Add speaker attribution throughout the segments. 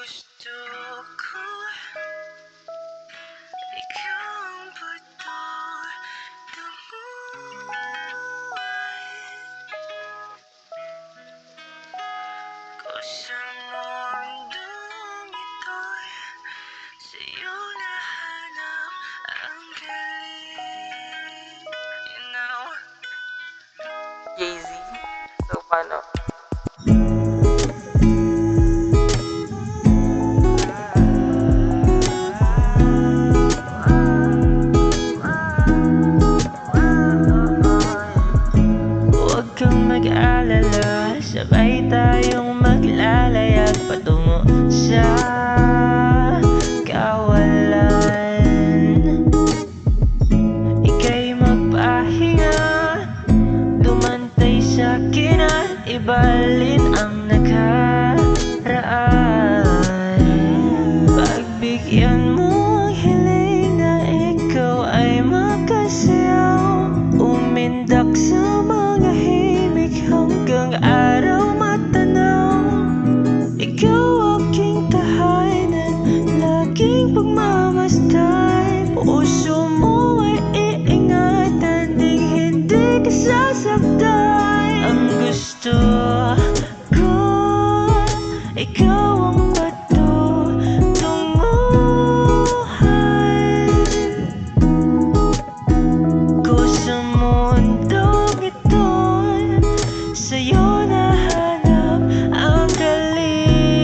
Speaker 1: gusto ko, ikaw ang patutunguhan ko sa mundong ito'y sa'yo nahanap ang galing. You know?
Speaker 2: Jay-Z. So, paano?
Speaker 1: Huwag kang mag-alala, sabay tayong maglalayag patungo sa kawalan. Ika'y magpahinga, dumantay sa'kin at ibalin ang nakaraan. Pagbigyan mo ang hiling na ikaw ay makasayaw, umindak sa mga himig hanggang araw matanaw. Ikaw aking tahanan, laging pagmamasdan. Puso mo ay iingatan, ding hindi ka sasaktan. Ang gusto ko, ikaw ang patutunguhan ko sa mundong ito'y sa'yo nahanap ang kalinaw.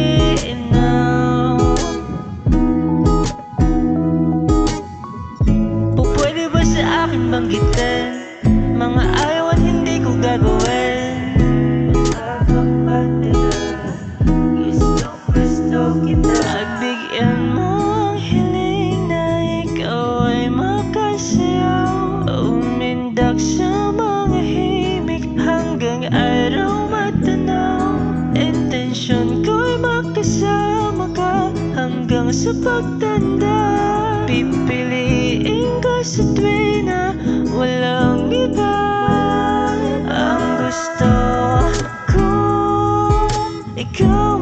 Speaker 1: Pupwede ba sa akin banggitin mga ayaw at hindi ko gagawin? Gusto kita. Pagbigyan mo ang hiling na ikaw ay makasayaw, umindak sa mga himig hanggang araw matanaw. Intensyon ko'y makasama ka hanggang sa pagtanda. Pipiliin ka sa tuwi na walang iba. Ang gusto ko, ikaw